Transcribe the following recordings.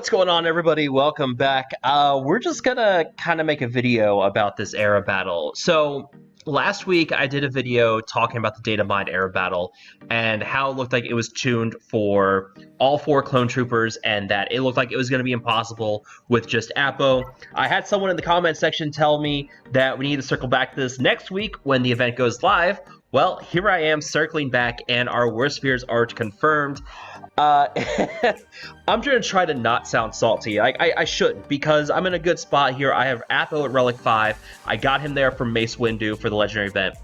What's going on, everybody? Welcome back. We're just gonna kind of make a video about this era battle. So last week I did a video talking about the data mined era battle and how it looked like it was tuned for all 4 clone troopers and that it looked like it was going to be impossible with just Apo. I had someone in the comment section tell me that we need to circle back to this next week when the event goes live. Well, here I am circling back and our worst fears are confirmed. I'm going to try to not sound salty. I shouldn't, because I'm in a good spot here. I have Apo at Relic 5. I got him there from Mace Windu for the Legendary event.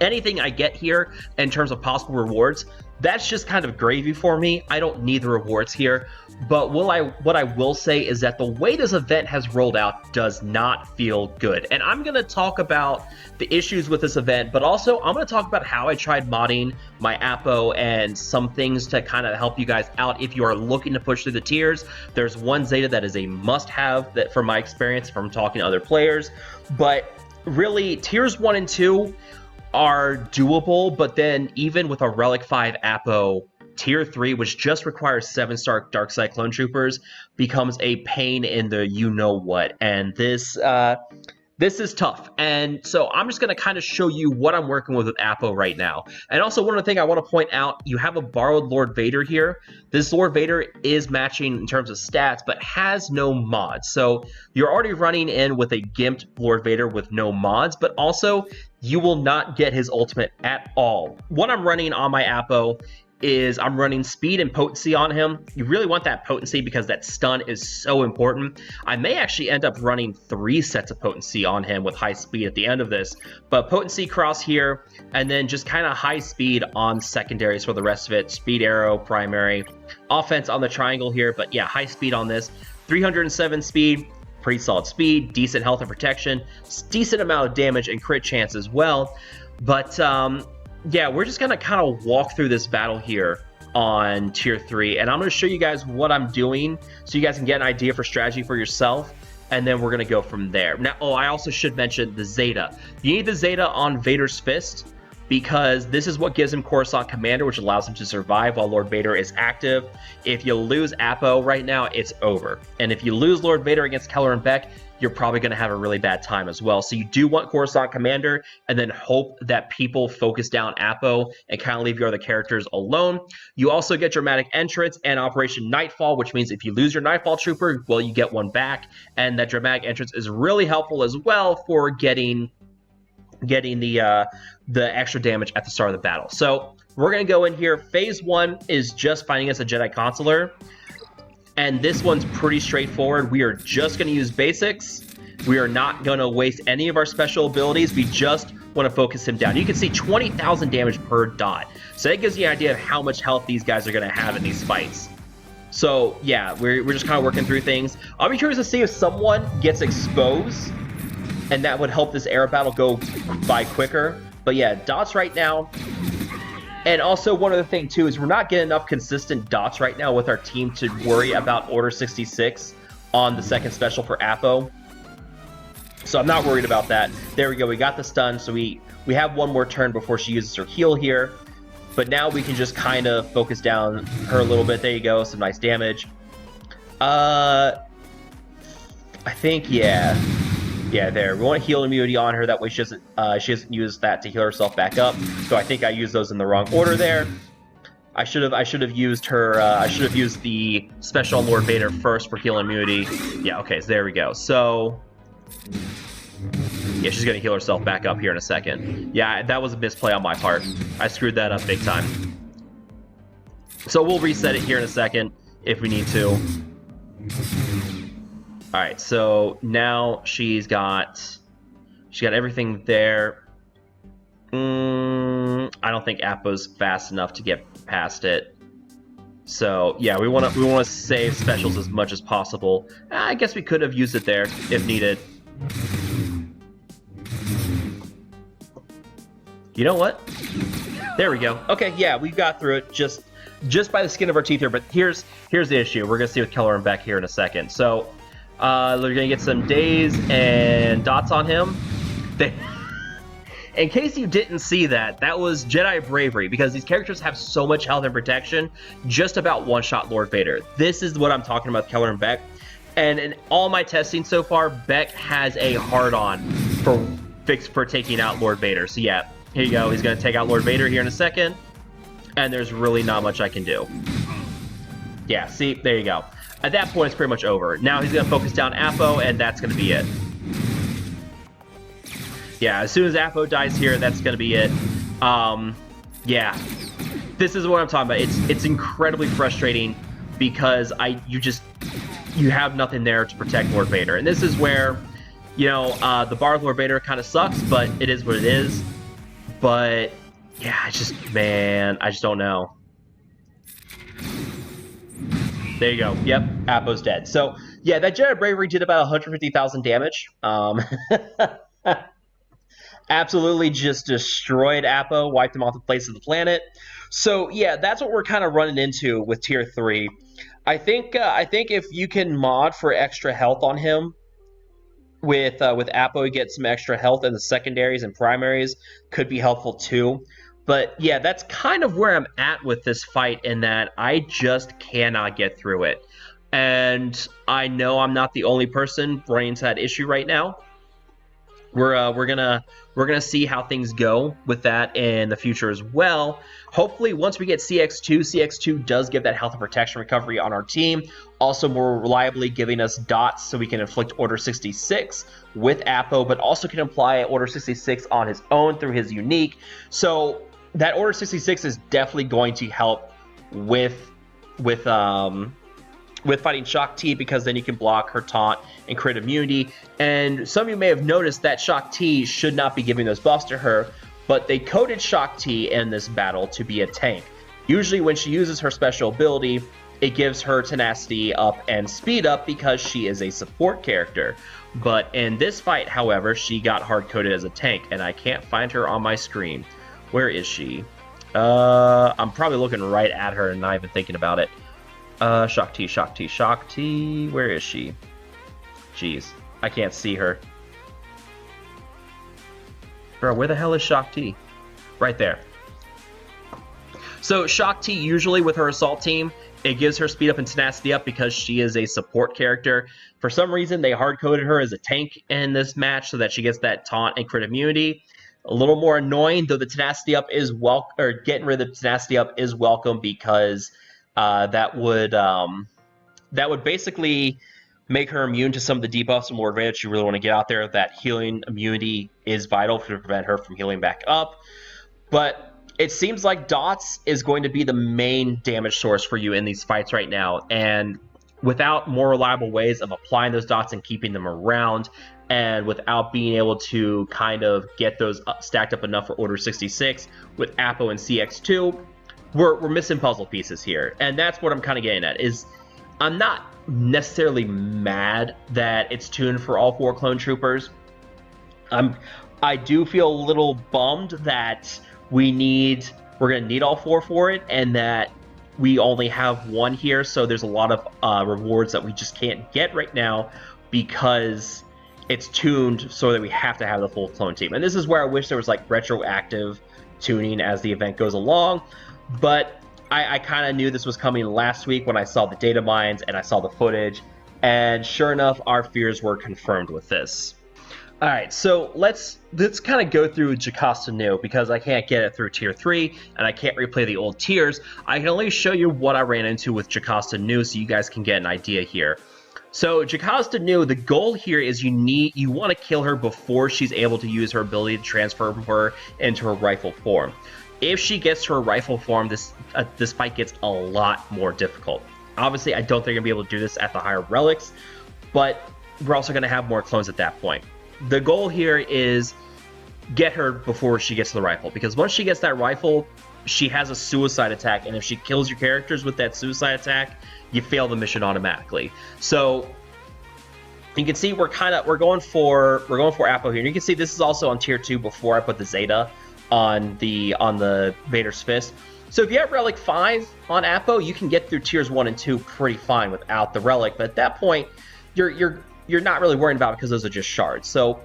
Anything I get here in terms of possible rewards, that's just kind of gravy for me. I don't need the rewards here. But what I will say is that the way this event has rolled out does not feel good. And I'm going to talk about the issues with this event, but also I'm going to talk about how I tried modding my Apo and some things to kind of help you guys out if you are looking to push through the tiers. There's one Zeta that is a must-have that from my experience from talking to other players. But really, tiers 1 and 2 are doable, but then even with a Relic 5 Apo, Tier 3, which just requires 7-star Dark Side Clone Troopers, becomes a pain in the you-know-what. And this is tough. And so I'm just going to kind of show you what I'm working with Apo right now. And also one other thing I want to point out, you have a borrowed Lord Vader here. This Lord Vader is matching in terms of stats, but has no mods. So you're already running in with a gimped Lord Vader with no mods, but also you will not get his ultimate at all. What I'm running on my Apo is I'm running speed and potency on him. You really want that potency because that stun is so important. I may actually end up running 3 sets of potency on him with high speed at the end of this, but potency cross here, and then just kind of high speed on secondaries for the rest of it. Speed arrow, primary, offense on the triangle here, but yeah, high speed on this. 307 speed, pretty solid speed, decent health and protection, decent amount of damage and crit chance as well. But yeah, we're just going to kind of walk through this battle here on Tier 3, and I'm going to show you guys what I'm doing so you guys can get an idea for strategy for yourself, and then we're going to go from there. Now, I also should mention the Zeta. You need the Zeta on Vader's Fist, because this is what gives him Coruscant Commander, which allows him to survive while Lord Vader is active. If you lose Apo right now, it's over. And if you lose Lord Vader against Keller and Beck, you're probably going to have a really bad time as well. So you do want Coruscant Commander, and then hope that people focus down Apo and kind of leave your other characters alone. You also get Dramatic Entrance and Operation Knightfall, which means if you lose your Knightfall Trooper, well, you get one back. And that Dramatic Entrance is really helpful as well for getting the extra damage at the start of the battle. So we're going to go in here. Phase 1 is just finding us a Jedi Consular. And this one's pretty straightforward. We are just going to use basics. We are not going to waste any of our special abilities. We just want to focus him down. You can see 20,000 damage per dot. So that gives you an idea of how much health these guys are going to have in these fights. So yeah, we're just kind of working through things. I'll be curious to see if someone gets exposed, and that would help this era battle go by quicker. But yeah, dots right now. And also one other thing too is we're not getting enough consistent dots right now with our team to worry about Order 66 on the second special for Apo. So I'm not worried about that. There we go, we got the stun, so we have one more turn before she uses her heal here. But now we can just kind of focus down her a little bit. There you go, some nice damage. I think, yeah, there. We want heal immunity on her. That way she doesn't use that to heal herself back up. So I think I used those in the wrong order there. I should have used her. I should have used the special on Lord Vader first for heal immunity. Yeah. Okay. So there we go. So yeah, she's gonna heal herself back up here in a second. Yeah, that was a misplay on my part. I screwed that up big time. So we'll reset it here in a second if we need to. All right, so now she's got everything there. I don't think Apo's fast enough to get past it. So yeah, we want to save specials as much as possible. I guess we could have used it there if needed. You know what? There we go. Okay, yeah, we got through it just by the skin of our teeth here. But here's the issue. We're gonna see with Keller and Beck here in a second. So. We're gonna get some days and dots on him. in case you didn't see that, that was Jedi Bravery, because these characters have so much health and protection, just about one-shot Lord Vader. This is what I'm talking about, Keller and Beck. And in all my testing so far, Beck has a hard-on for taking out Lord Vader. So yeah, here you go. He's going to take out Lord Vader here in a second, and there's really not much I can do. Yeah, see? There you go. At that point, it's pretty much over. Now he's going to focus down Apo, and that's going to be it. Yeah, as soon as Apo dies here, that's going to be it. Yeah. This is what I'm talking about. It's incredibly frustrating because you have nothing there to protect Lord Vader. And this is where, you know, the bar of Lord Vader kind of sucks, but it is what it is. But, yeah, I just don't know. There you go. Yep, Apo's dead. So, yeah, that Jedi Bravery did about 150,000 damage. Absolutely just destroyed Apo, wiped him off the face of the planet. So, yeah, that's what we're kind of running into with Tier 3. I think if you can mod for extra health on him, with Apo, you get some extra health in the secondaries and primaries, could be helpful too. But yeah, that's kind of where I'm at with this fight, in that I just cannot get through it. And I know I'm not the only person running into that issue right now. We're gonna see how things go with that in the future as well. Hopefully, once we get CX2 does give that health and protection recovery on our team, also more reliably giving us dots so we can inflict Order 66 with Apo, but also can apply Order 66 on his own through his unique. So that Order 66 is definitely going to help with fighting Shock T, because then you can block her taunt and crit immunity. And some of you may have noticed that Shock T should not be giving those buffs to her, but they coded Shock T in this battle to be a tank. Usually when she uses her special ability, it gives her tenacity up and speed up because she is a support character. But in this fight, however, she got hard-coded as a tank, and I can't find her on my screen. Where is she? I'm probably looking right at her and not even thinking about it. Shock T. Where is she? Jeez, I can't see her. Bro, where the hell is Shock T? Right there. So Shock T, usually with her assault team, it gives her speed up and tenacity up because she is a support character. For some reason, they hard-coded her as a tank in this match so that she gets that taunt and crit immunity. A little more annoying, though the tenacity up is welcome, or getting rid of the tenacity up is welcome, because that would basically make her immune to some of the debuffs and more advantage you really want to get out there. That healing immunity is vital to prevent her from healing back up. But it seems like dots is going to be the main damage source for you in these fights right now. And without more reliable ways of applying those dots and keeping them around, and without being able to kind of get those stacked up enough for Order 66 with Apo and CX2, we're missing puzzle pieces here. And that's what I'm kind of getting at, is I'm not necessarily mad that it's tuned for all 4 clone troopers. I do feel a little bummed that we're going to need all 4 for it, and that we only have 1 here, so there's a lot of rewards that we just can't get right now because it's tuned so that we have to have the full clone team. And this is where I wish there was like retroactive tuning as the event goes along. But I kind of knew this was coming last week when I saw the data mines and I saw the footage. And sure enough, our fears were confirmed with this. All right, so let's kind of go through Jocasta Nu, because I can't get it through Tier 3 and I can't replay the old tiers. I can only show you what I ran into with Jocasta Nu so you guys can get an idea here. So Jocasta Nu, the goal here is you want to kill her before she's able to use her ability to transform her into her rifle form. If she gets to her rifle form, this fight gets a lot more difficult. Obviously, I don't think I'm going to be able to do this at the higher relics, but we're also going to have more clones at that point. The goal here is get her before she gets to the rifle, because once she gets that rifle, she has a suicide attack, and if she kills your characters with that suicide attack, you fail the mission automatically. So you can see we're going for Apo here. And you can see this is also on Tier 2 before I put the Zeta on the Vader's Fist. So if you have Relic 5 on Apo, you can get through Tiers 1 and 2 pretty fine without the Relic. But at that point, you're not really worrying about it because those are just shards. So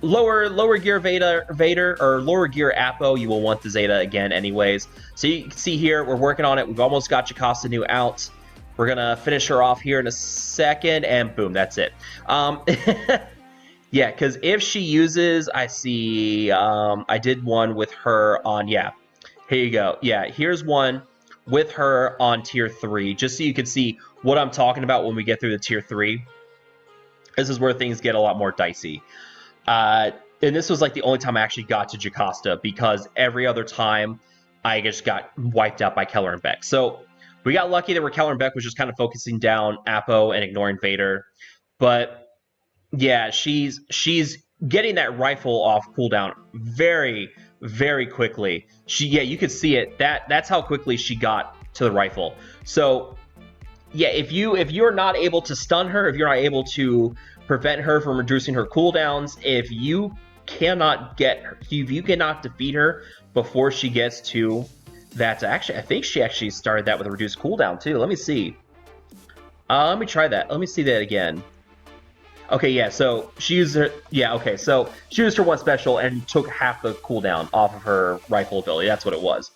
lower gear Vader or lower gear Apo, you will want the Zeta again anyways. So you can see here, we're working on it. We've almost got Jocasta Nu out. We're going to finish her off here in a second, and boom, that's it. Yeah, because if she uses, I see, I did one with her on, yeah, here you go. Yeah, here's one with her on tier 3, just so you can see what I'm talking about when we get through the tier 3. This is where things get a lot more dicey. And this was like the only time I actually got to Jocasta, because every other time I just got wiped out by Keller and Beck. So we got lucky that where Keller and Beck was just kind of focusing down Apo and ignoring Vader. But yeah, she's getting that rifle off cooldown very, very quickly. Yeah, you could see it. That's how quickly she got to the rifle. So yeah, if you're not able to stun her, if you're not able to prevent her from reducing her cooldowns, if you cannot defeat her before she gets to that, actually, I think she actually started that with a reduced cooldown too. Let me see. Let me try that. Let me see that again. Okay, yeah, so she used her, yeah, okay, so she used her one special and took half the cooldown off of her rifle ability. That's what it was.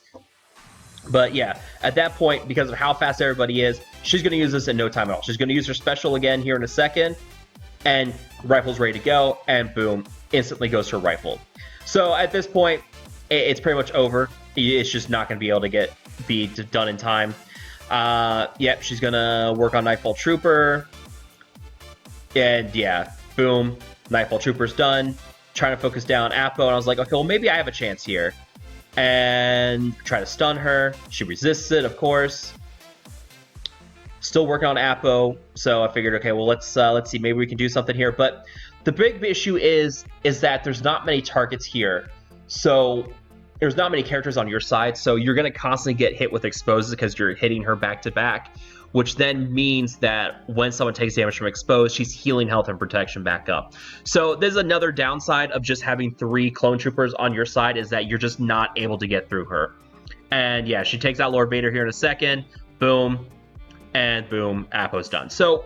But yeah, at that point, because of how fast everybody is, she's going to use this in no time at all. She's going to use her special again here in a second, and rifle's ready to go, and boom, instantly goes to her rifle. So at this point, it's pretty much over. It's just not going to be able to be done in time. Yep, she's going to work on Knightfall Trooper. And yeah, boom, Knightfall Trooper's done. Trying to focus down Apo, and I was like, okay, well, maybe I have a chance here. And try to stun her. She resists it, of course. Still working on Apo, so I figured, okay, well, let's see, maybe we can do something here. But the big issue is that there's not many targets here. So there's not many characters on your side, so you're going to constantly get hit with exposes because you're hitting her back to back, which then means that when someone takes damage from exposed, she's healing health and protection back up. So there's another downside of just having 3 clone troopers on your side, is that you're just not able to get through her. And yeah, she takes out Lord Vader here in a second. Boom. And boom, Apo's done. So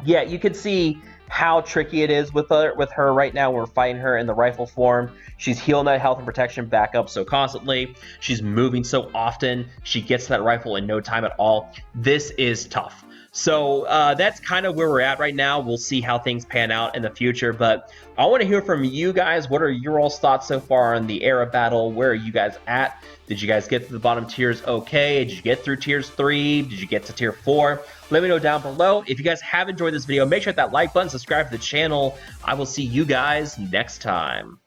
yeah, you can see how tricky it is with her right now. We're fighting her in the rifle form. She's healing that health and protection back up so constantly. She's moving so often. She gets that rifle in no time at all. This is tough. So that's kind of where we're at right now. We'll see how things pan out in the future, but I want to hear from you guys. What are your all's thoughts so far on the era battle? Where are you guys at? Did you guys get to the bottom tiers okay? Did you get through tiers 3? Did you get to tier 4? Let me know down below. If you guys have enjoyed this video, make sure to hit that like button, subscribe to the channel. I will see you guys next time.